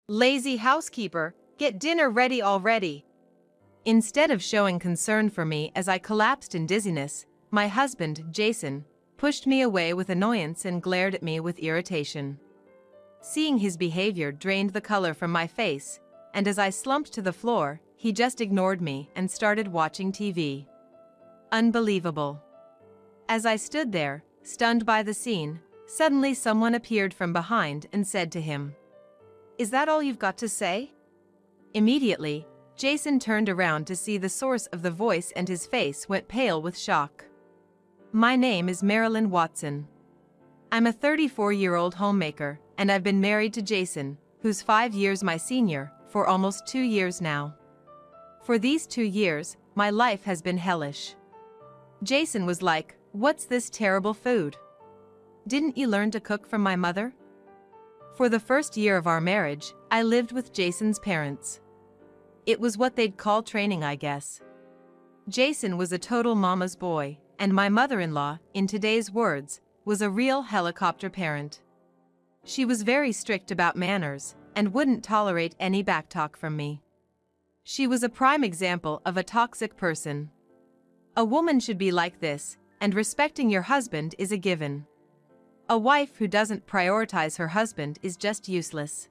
Lazy housekeeper, get dinner ready already. Instead of showing concern for me as I collapsed in dizziness, my husband, Jason, pushed me away with annoyance and glared at me with irritation. Seeing his behavior drained the color from my face, and as I slumped to the floor, he just ignored me and started watching TV. Unbelievable. As I stood there, stunned by the scene, suddenly someone appeared from behind and said to him, "Is that all you've got to say?" Immediately, Jason turned around to see the source of the voice and his face went pale with shock. "My name is Marilyn Watson. I'm a 34-year-old homemaker, and I've been married to Jason, who's 5 years my senior, for almost 2 years now. For these 2 years, my life has been hellish." Jason was like, "What's this terrible food? Didn't you learn to cook from my mother?" For the first year of our marriage, I lived with Jason's parents. It was what they'd call training, I guess. Jason was a total mama's boy, and my mother-in-law, in today's words, was a real helicopter parent. She was very strict about manners and wouldn't tolerate any backtalk from me. She was a prime example of a toxic person. A woman should be like this, and respecting your husband is a given. A wife who doesn't prioritize her husband is just useless.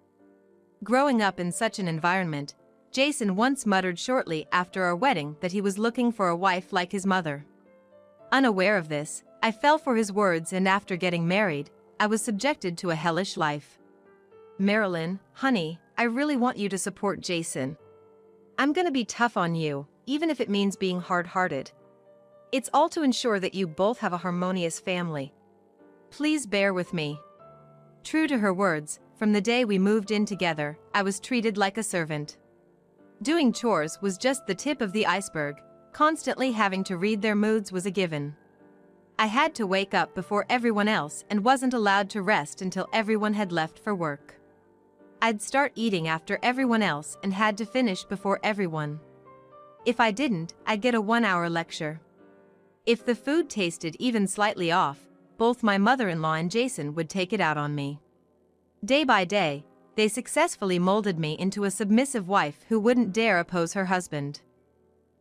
Growing up in such an environment, Jason once muttered shortly after our wedding that he was looking for a wife like his mother. Unaware of this, I fell for his words, and after getting married, I was subjected to a hellish life. "Marilyn, honey, I really want you to support Jason. I'm gonna be tough on you, even if it means being hard-hearted. It's all to ensure that you both have a harmonious family. Please bear with me." True to her words, from the day we moved in together, I was treated like a servant. Doing chores was just the tip of the iceberg, constantly having to read their moods was a given. I had to wake up before everyone else and wasn't allowed to rest until everyone had left for work. I'd start eating after everyone else and had to finish before everyone. If I didn't, I'd get a 1-hour lecture. If the food tasted even slightly off, both my mother-in-law and Jason would take it out on me. Day by day, they successfully molded me into a submissive wife who wouldn't dare oppose her husband.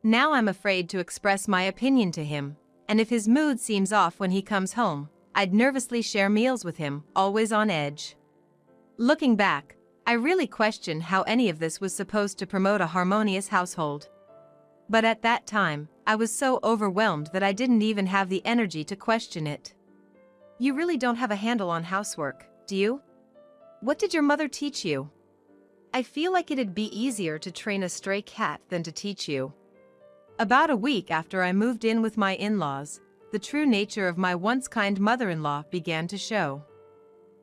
Now I'm afraid to express my opinion to him, and if his mood seems off when he comes home, I'd nervously share meals with him, always on edge. Looking back, I really question how any of this was supposed to promote a harmonious household. But at that time, I was so overwhelmed that I didn't even have the energy to question it. "You really don't have a handle on housework, do you? What did your mother teach you? I feel like it'd be easier to train a stray cat than to teach you." About a week after I moved in with my in-laws, the true nature of my once kind mother-in-law began to show.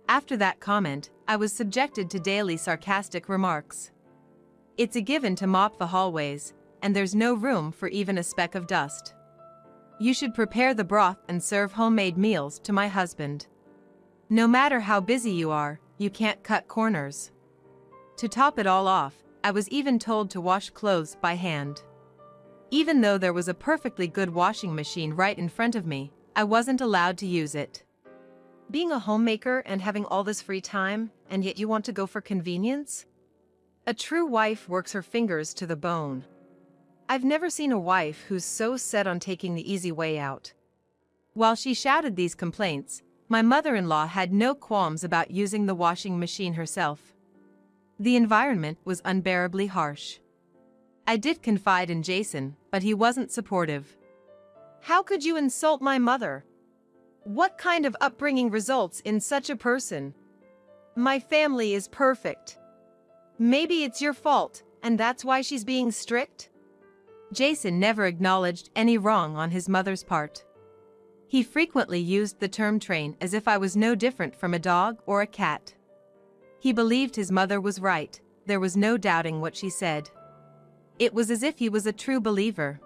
After that comment, I was subjected to daily sarcastic remarks. "It's a given to mop the hallways, and there's no room for even a speck of dust. You should prepare the broth and serve homemade meals to my husband. No matter how busy you are, you can't cut corners." To top it all off, I was even told to wash clothes by hand. Even though there was a perfectly good washing machine right in front of me, I wasn't allowed to use it. Being a homemaker and having all this free time, and yet you want to go for convenience? A true wife works her fingers to the bone. I've never seen a wife who's so set on taking the easy way out. While she shouted these complaints, my mother-in-law had no qualms about using the washing machine herself. The environment was unbearably harsh. I did confide in Jason, but he wasn't supportive. "How could you insult my mother? What kind of upbringing results in such a person? My family is perfect. Maybe it's your fault, and that's why she's being strict?" Jason never acknowledged any wrong on his mother's part. He frequently used the term train as if I was no different from a dog or a cat. He believed his mother was right, there was no doubting what she said. It was as if he was a true believer.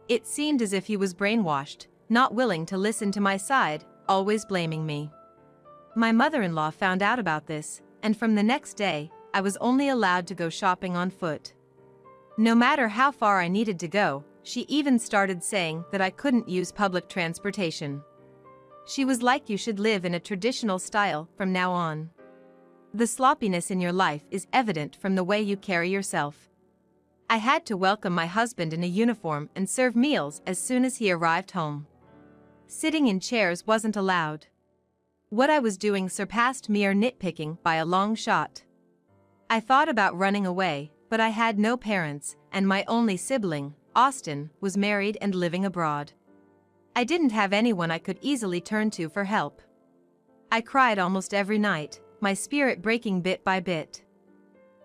It seemed as if he was brainwashed, not willing to listen to my side, always blaming me. My mother-in-law found out about this, and from the next day, I was only allowed to go shopping on foot. No matter how far I needed to go, she even started saying that I couldn't use public transportation. She was like, "You should live in a traditional style from now on." The sloppiness in your life is evident from the way you carry yourself. I had to welcome my husband in a uniform and serve meals as soon as he arrived home. Sitting in chairs wasn't allowed. What I was doing surpassed mere nitpicking by a long shot. I thought about running away, but I had no parents, and my only sibling, Austin, was married and living abroad. I didn't have anyone I could easily turn to for help. I cried almost every night, my spirit breaking bit by bit.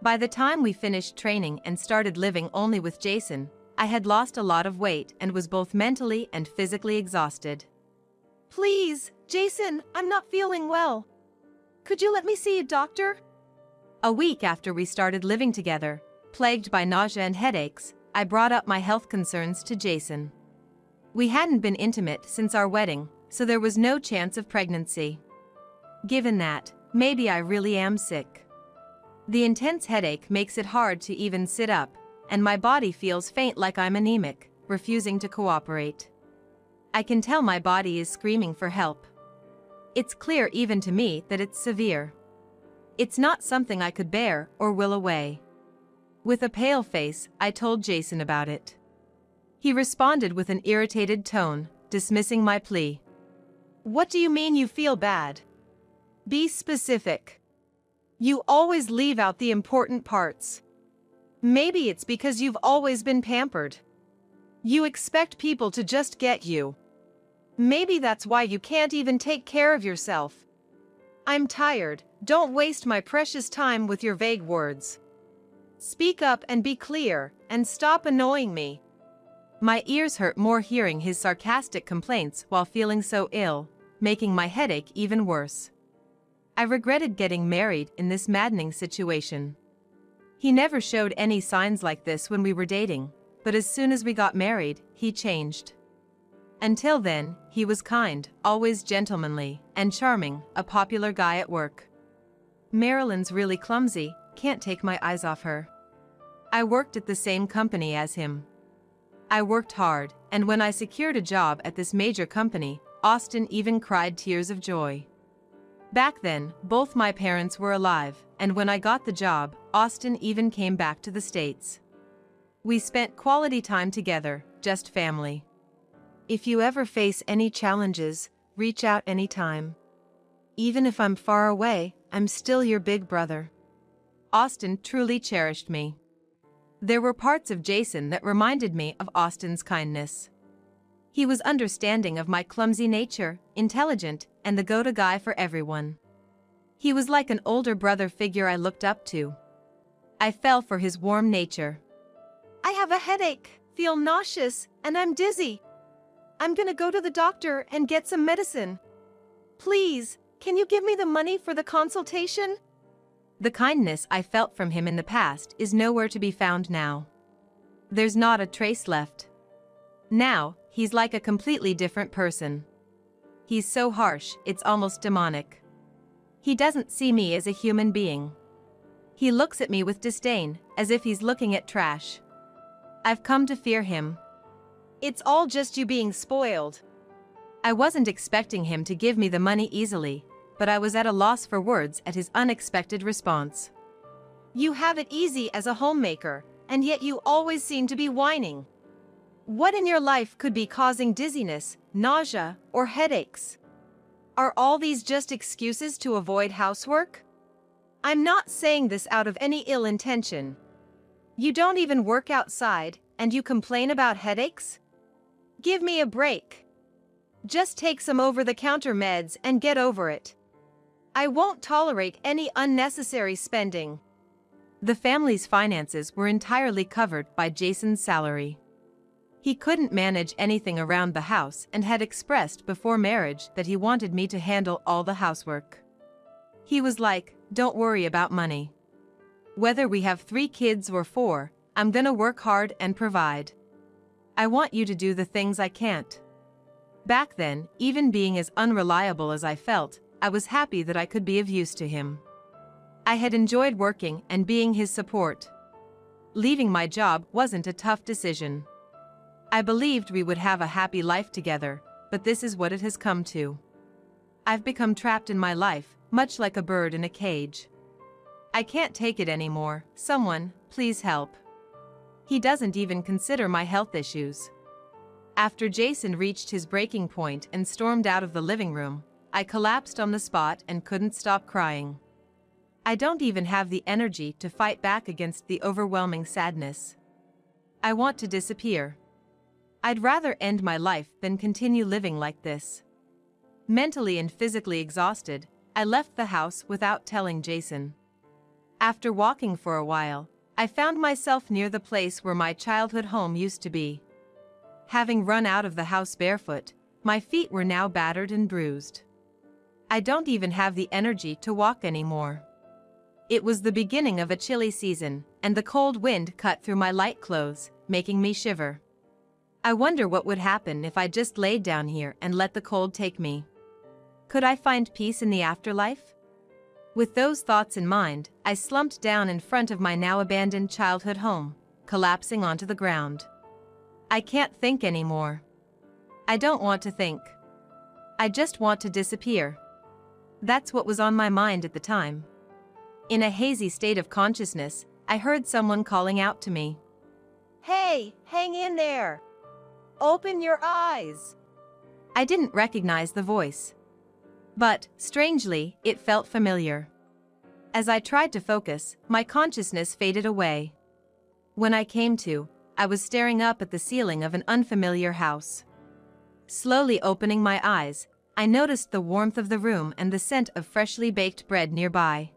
By the time we finished training and started living only with Jason, I had lost a lot of weight and was both mentally and physically exhausted. Please, Jason, I'm not feeling well. Could you let me see a doctor? A week after we started living together, plagued by nausea and headaches, I brought up my health concerns to Jason. We hadn't been intimate since our wedding, so there was no chance of pregnancy. Given that, maybe I really am sick. The intense headache makes it hard to even sit up, and my body feels faint like I'm anemic, refusing to cooperate. I can tell my body is screaming for help. It's clear even to me that it's severe. It's not something I could bear or will away. With a pale face, I told Jason about it. He responded with an irritated tone, dismissing my plea. What do you mean you feel bad? Be specific. You always leave out the important parts. Maybe it's because you've always been pampered. You expect people to just get you. Maybe that's why you can't even take care of yourself. I'm tired, don't waste my precious time with your vague words. Speak up and be clear, and stop annoying me. My ears hurt more hearing his sarcastic complaints while feeling so ill, making my headache even worse. I regretted getting married in this maddening situation. He never showed any signs like this when we were dating, but as soon as we got married, he changed. Until then, he was kind, always gentlemanly, and charming, a popular guy at work. Marilyn's really clumsy, can't take my eyes off her. I worked at the same company as him. I worked hard, and when I secured a job at this major company, Austin even cried tears of joy. Back then, both my parents were alive, and when I got the job, Austin even came back to the States. We spent quality time together, just family. If you ever face any challenges, reach out anytime. Even if I'm far away, I'm still your big brother. Austin truly cherished me. There were parts of Jason that reminded me of Austin's kindness. He was understanding of my clumsy nature, intelligent, and the go-to guy for everyone. He was like an older brother figure I looked up to. I fell for his warm nature. I have a headache, feel nauseous, and I'm dizzy. I'm gonna go to the doctor and get some medicine. Please, can you give me the money for the consultation? The kindness I felt from him in the past is nowhere to be found now. There's not a trace left. Now, he's like a completely different person. He's so harsh, it's almost demonic. He doesn't see me as a human being. He looks at me with disdain, as if he's looking at trash. I've come to fear him. It's all just you being spoiled. I wasn't expecting him to give me the money easily, but I was at a loss for words at his unexpected response. You have it easy as a homemaker, and yet you always seem to be whining. What in your life could be causing dizziness, nausea, or headaches? Are all these just excuses to avoid housework? I'm not saying this out of any ill intention. You don't even work outside, and you complain about headaches? Give me a break. Just take some over-the-counter meds and get over it. I won't tolerate any unnecessary spending. The family's finances were entirely covered by Jason's salary. He couldn't manage anything around the house and had expressed before marriage that he wanted me to handle all the housework. He was like, "Don't worry about money. Whether we have 3 kids or 4, I'm gonna work hard and provide. I want you to do the things I can't." Back then, even being as unreliable as I felt, I was happy that I could be of use to him. I had enjoyed working and being his support. Leaving my job wasn't a tough decision. I believed we would have a happy life together, but this is what it has come to. I've become trapped in my life, much like a bird in a cage. I can't take it anymore. Someone, please help. He doesn't even consider my health issues. After Jason reached his breaking point and stormed out of the living room, I collapsed on the spot and couldn't stop crying. I don't even have the energy to fight back against the overwhelming sadness. I want to disappear. I'd rather end my life than continue living like this. Mentally and physically exhausted, I left the house without telling Jason. After walking for a while, I found myself near the place where my childhood home used to be. Having run out of the house barefoot, my feet were now battered and bruised. I don't even have the energy to walk anymore. It was the beginning of a chilly season, and the cold wind cut through my light clothes, making me shiver. I wonder what would happen if I just laid down here and let the cold take me. Could I find peace in the afterlife? With those thoughts in mind, I slumped down in front of my now abandoned childhood home, collapsing onto the ground. I can't think anymore. I don't want to think. I just want to disappear. That's what was on my mind at the time. In a hazy state of consciousness, I heard someone calling out to me. Hey, hang in there. Open your eyes. I didn't recognize the voice. But, strangely, it felt familiar. As I tried to focus, my consciousness faded away. When I came to, I was staring up at the ceiling of an unfamiliar house. Slowly opening my eyes, I noticed the warmth of the room and the scent of freshly baked bread nearby.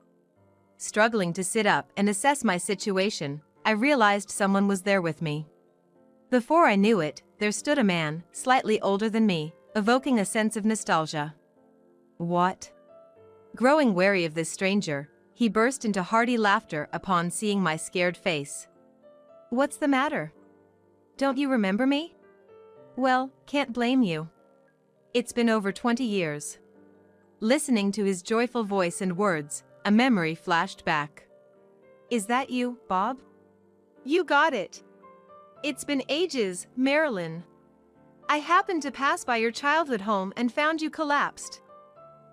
Struggling to sit up and assess my situation, I realized someone was there with me. Before I knew it, there stood a man, slightly older than me, evoking a sense of nostalgia. What? Growing wary of this stranger, he burst into hearty laughter upon seeing my scared face. What's the matter? Don't you remember me? Well, can't blame you. It's been over 20 years. Listening to his joyful voice and words, a memory flashed back. Is that you, Bob? You got it. It's been ages, Marilyn. I happened to pass by your childhood home and found you collapsed.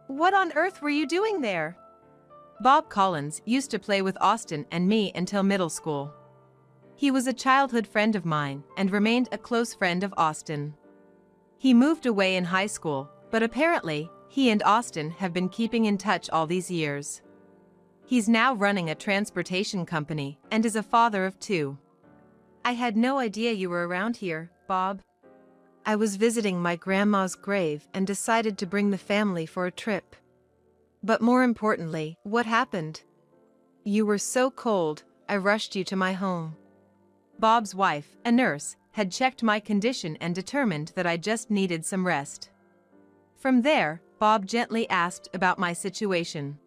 What on earth were you doing there? Bob Collins used to play with Austin and me until middle school. He was a childhood friend of mine and remained a close friend of Austin. He moved away in high school, but apparently, he and Austin have been keeping in touch all these years. He's now running a transportation company and is a father of 2. I had no idea you were around here, Bob. I was visiting my grandma's grave and decided to bring the family for a trip. But more importantly, what happened? You were so cold, I rushed you to my home. Bob's wife, a nurse, had checked my condition and determined that I just needed some rest. From there, Bob gently asked about my situation.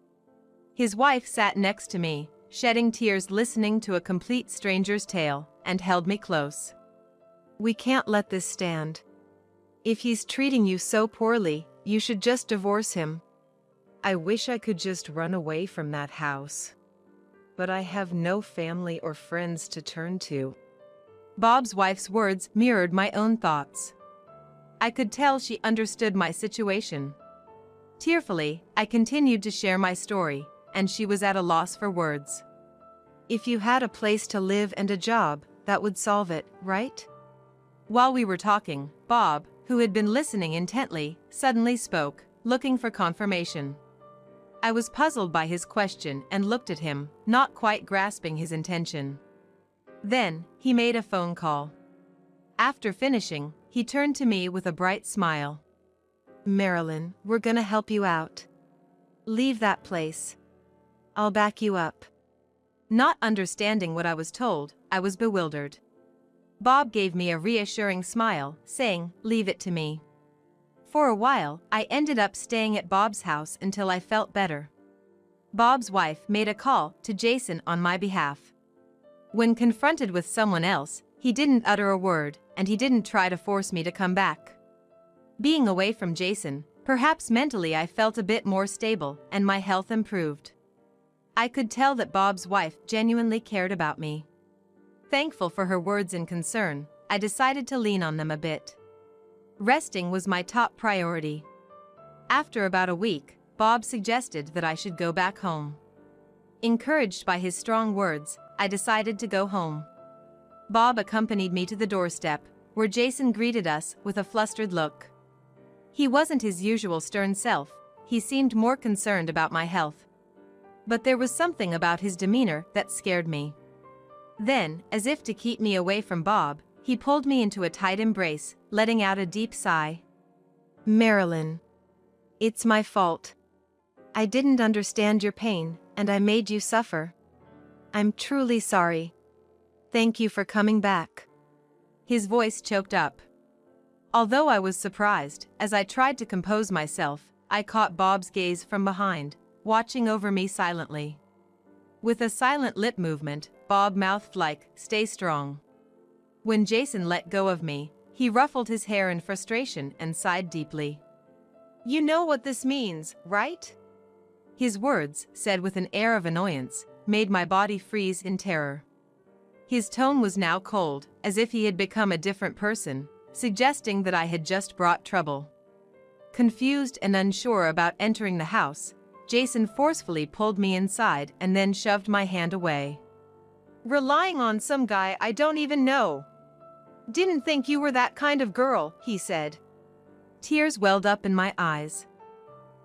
His wife sat next to me, shedding tears listening to a complete stranger's tale, and held me close. We can't let this stand. If he's treating you so poorly, you should just divorce him. I wish I could just run away from that house. But I have no family or friends to turn to. Bob's wife's words mirrored my own thoughts. I could tell she understood my situation. Tearfully, I continued to share my story, and she was at a loss for words. If you had a place to live and a job, that would solve it, right? While we were talking, Bob, who had been listening intently, suddenly spoke, looking for confirmation. I was puzzled by his question and looked at him, not quite grasping his intention. Then, he made a phone call. After finishing, he turned to me with a bright smile. Marilyn, we're gonna help you out. Leave that place. I'll back you up. Not understanding what I was told, I was bewildered. Bob gave me a reassuring smile, saying, "Leave it to me." For a while, I ended up staying at Bob's house until I felt better. Bob's wife made a call to Jason on my behalf. When confronted with someone else, he didn't utter a word, and he didn't try to force me to come back. Being away from Jason, perhaps mentally I felt a bit more stable, and my health improved. I could tell that Bob's wife genuinely cared about me. Thankful for her words and concern, I decided to lean on them a bit. Resting was my top priority. After about a week, Bob suggested that I should go back home. Encouraged by his strong words, I decided to go home. Bob accompanied me to the doorstep, where Jason greeted us with a flustered look. He wasn't his usual stern self, he seemed more concerned about my health. But there was something about his demeanor that scared me. Then, as if to keep me away from Bob, he pulled me into a tight embrace, letting out a deep sigh. Marilyn. It's my fault. I didn't understand your pain, and I made you suffer. I'm truly sorry. Thank you for coming back. His voice choked up. Although I was surprised, as I tried to compose myself, I caught Bob's gaze from behind, watching over me silently. With a silent lip movement, Bob mouthed like, "Stay strong." When Jason let go of me, he ruffled his hair in frustration and sighed deeply. You know what this means, right? His words, said with an air of annoyance, made my body freeze in terror. His tone was now cold, as if he had become a different person, suggesting that I had just brought trouble. Confused and unsure about entering the house, Jason forcefully pulled me inside and then shoved my hand away. Relying on some guy I don't even know. Didn't think you were that kind of girl, he said. Tears welled up in my eyes.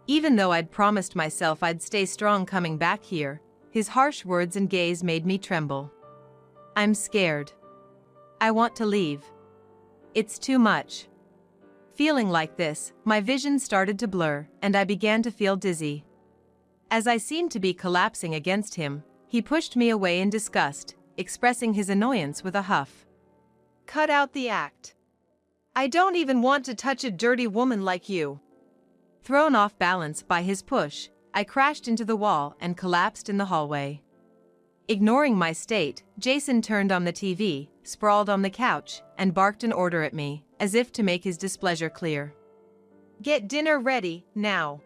Even though I'd promised myself I'd stay strong coming back here, his harsh words and gaze made me tremble. I'm scared. I want to leave. It's too much. Feeling like this, my vision started to blur, and I began to feel dizzy. As I seemed to be collapsing against him, he pushed me away in disgust, expressing his annoyance with a huff. Cut out the act. I don't even want to touch a dirty woman like you. Thrown off balance by his push, I crashed into the wall and collapsed in the hallway. Ignoring my state, Jason turned on the TV, sprawled on the couch, and barked an order at me, as if to make his displeasure clear. Get dinner ready, now.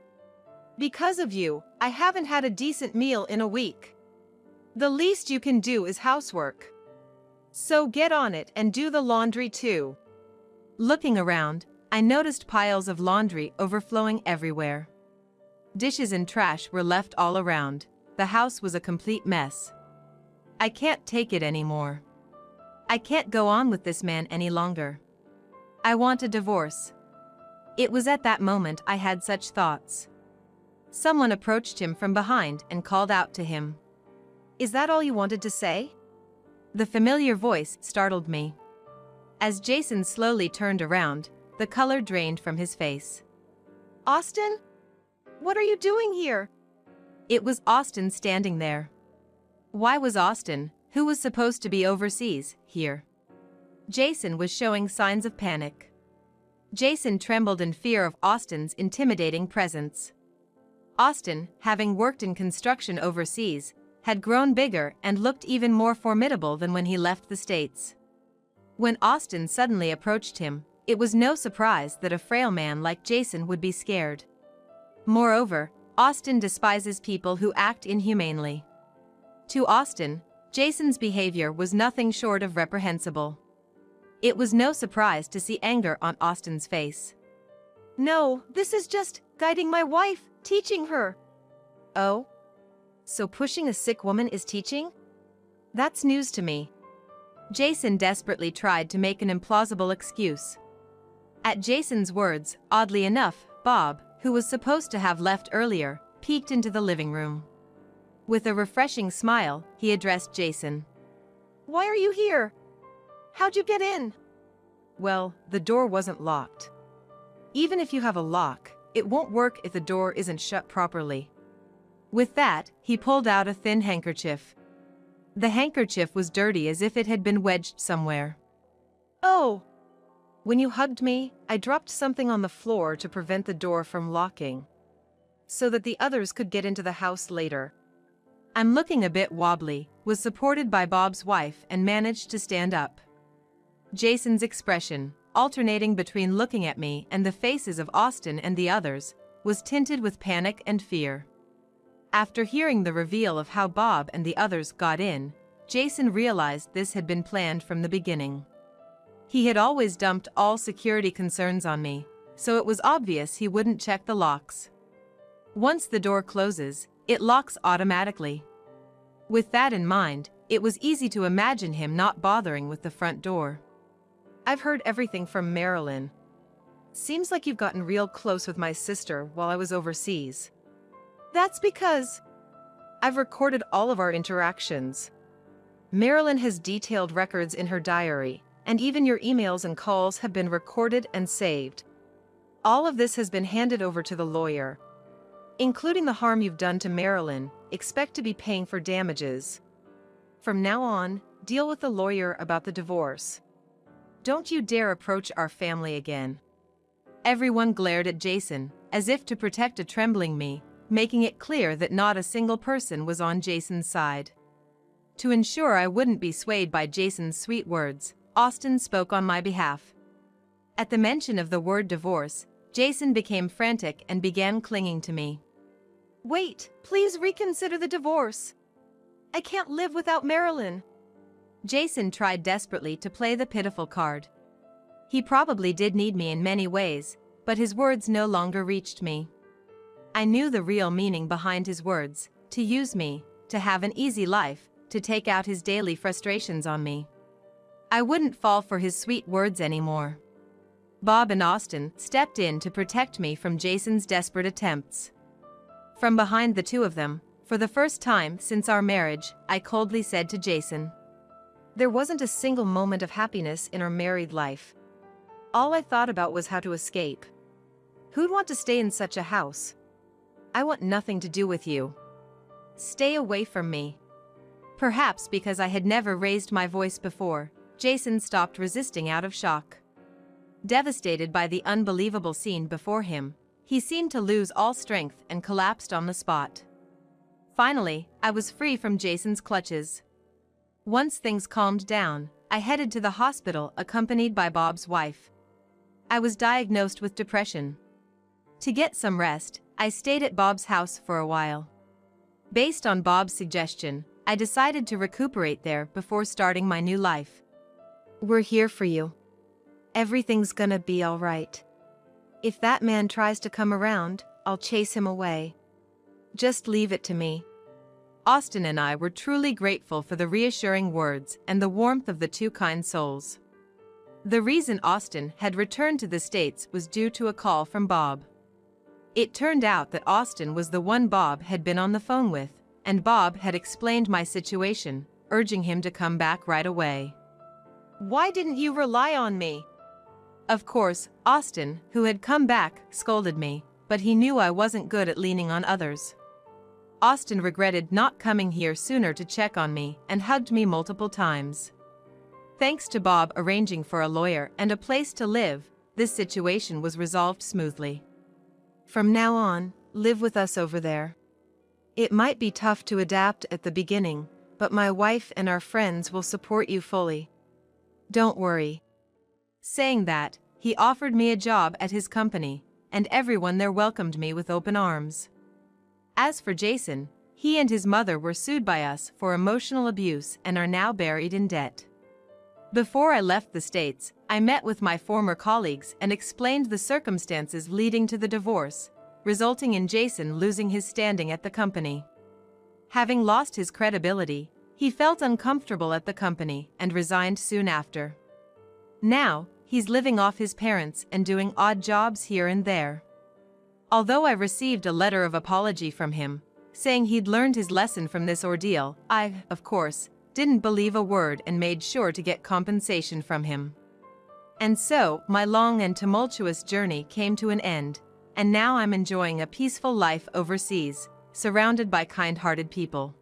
Because of you, I haven't had a decent meal in a week. The least you can do is housework. So get on it and do the laundry too. Looking around, I noticed piles of laundry overflowing everywhere. Dishes and trash were left all around. The house was a complete mess. I can't take it anymore. I can't go on with this man any longer. I want a divorce. It was at that moment I had such thoughts. Someone approached him from behind and called out to him. Is that all you wanted to say? The familiar voice startled me. As Jason slowly turned around, the color drained from his face. Austin? What are you doing here? It was Austin standing there. Why was Austin, who was supposed to be overseas, here? Jason was showing signs of panic. Jason trembled in fear of Austin's intimidating presence. Austin, having worked in construction overseas, had grown bigger and looked even more formidable than when he left the States. When Austin suddenly approached him, it was no surprise that a frail man like Jason would be scared. Moreover, Austin despises people who act inhumanely. To Austin, Jason's behavior was nothing short of reprehensible. It was no surprise to see anger on Austin's face. No, this is just guiding my wife, teaching her. Oh? So pushing a sick woman is teaching? That's news to me. Jason desperately tried to make an implausible excuse. At Jason's words, oddly enough, Bob, who was supposed to have left earlier, peeked into the living room. With a refreshing smile, he addressed Jason. Why are you here? How'd you get in? Well, the door wasn't locked. Even if you have a lock, it won't work if the door isn't shut properly. With that, he pulled out a thin handkerchief. The handkerchief was dirty as if it had been wedged somewhere. Oh! When you hugged me, I dropped something on the floor to prevent the door from locking, so that the others could get into the house later. I'm looking a bit wobbly, was supported by Bob's wife and managed to stand up. Jason's expression, alternating between looking at me and the faces of Austin and the others, was tinted with panic and fear. After hearing the reveal of how Bob and the others got in, Jason realized this had been planned from the beginning. He had always dumped all security concerns on me, so it was obvious he wouldn't check the locks. Once the door closes, it locks automatically. With that in mind, it was easy to imagine him not bothering with the front door. I've heard everything from Marilyn. Seems like you've gotten real close with my sister while I was overseas. That's because I've recorded all of our interactions. Marilyn has detailed records in her diary, and even your emails and calls have been recorded and saved. All of this has been handed over to the lawyer. Including the harm you've done to Marilyn, expect to be paying for damages. From now on, deal with the lawyer about the divorce. Don't you dare approach our family again. Everyone glared at Jason, as if to protect a trembling me, making it clear that not a single person was on Jason's side. To ensure I wouldn't be swayed by Jason's sweet words, Austin spoke on my behalf. At the mention of the word divorce, Jason became frantic and began clinging to me. Wait, please reconsider the divorce. I can't live without Marilyn. Jason tried desperately to play the pitiful card. He probably did need me in many ways, but his words no longer reached me. I knew the real meaning behind his words: to use me, to have an easy life, to take out his daily frustrations on me. I wouldn't fall for his sweet words anymore. Bob and Austin stepped in to protect me from Jason's desperate attempts. From behind the two of them, for the first time since our marriage, I coldly said to Jason, "There wasn't a single moment of happiness in our married life. All I thought about was how to escape. Who'd want to stay in such a house? I want nothing to do with you. Stay away from me." Perhaps because I had never raised my voice before, Jason stopped resisting out of shock. Devastated by the unbelievable scene before him, he seemed to lose all strength and collapsed on the spot. Finally, I was free from Jason's clutches. Once things calmed down, I headed to the hospital accompanied by Bob's wife. I was diagnosed with depression. To get some rest, I stayed at Bob's house for a while. Based on Bob's suggestion, I decided to recuperate there before starting my new life. "We're here for you. Everything's gonna be all right. If that man tries to come around, I'll chase him away. Just leave it to me." Austin and I were truly grateful for the reassuring words and the warmth of the two kind souls. The reason Austin had returned to the States was due to a call from Bob. It turned out that Austin was the one Bob had been on the phone with, and Bob had explained my situation, urging him to come back right away. "Why didn't you rely on me?" Of course, Austin, who had come back, scolded me, but he knew I wasn't good at leaning on others. Austin regretted not coming here sooner to check on me and hugged me multiple times. Thanks to Bob arranging for a lawyer and a place to live, this situation was resolved smoothly. "From now on, live with us over there. It might be tough to adapt at the beginning, but my wife and our friends will support you fully. Don't worry." Saying that, he offered me a job at his company, and everyone there welcomed me with open arms. As for Jason, he and his mother were sued by us for emotional abuse and are now buried in debt. Before I left the States, I met with my former colleagues and explained the circumstances leading to the divorce, resulting in Jason losing his standing at the company. Having lost his credibility, he felt uncomfortable at the company and resigned soon after. Now, he's living off his parents and doing odd jobs here and there. Although I received a letter of apology from him, saying he'd learned his lesson from this ordeal, I, of course, didn't believe a word and made sure to get compensation from him. And so, my long and tumultuous journey came to an end, and now I'm enjoying a peaceful life overseas, surrounded by kind-hearted people.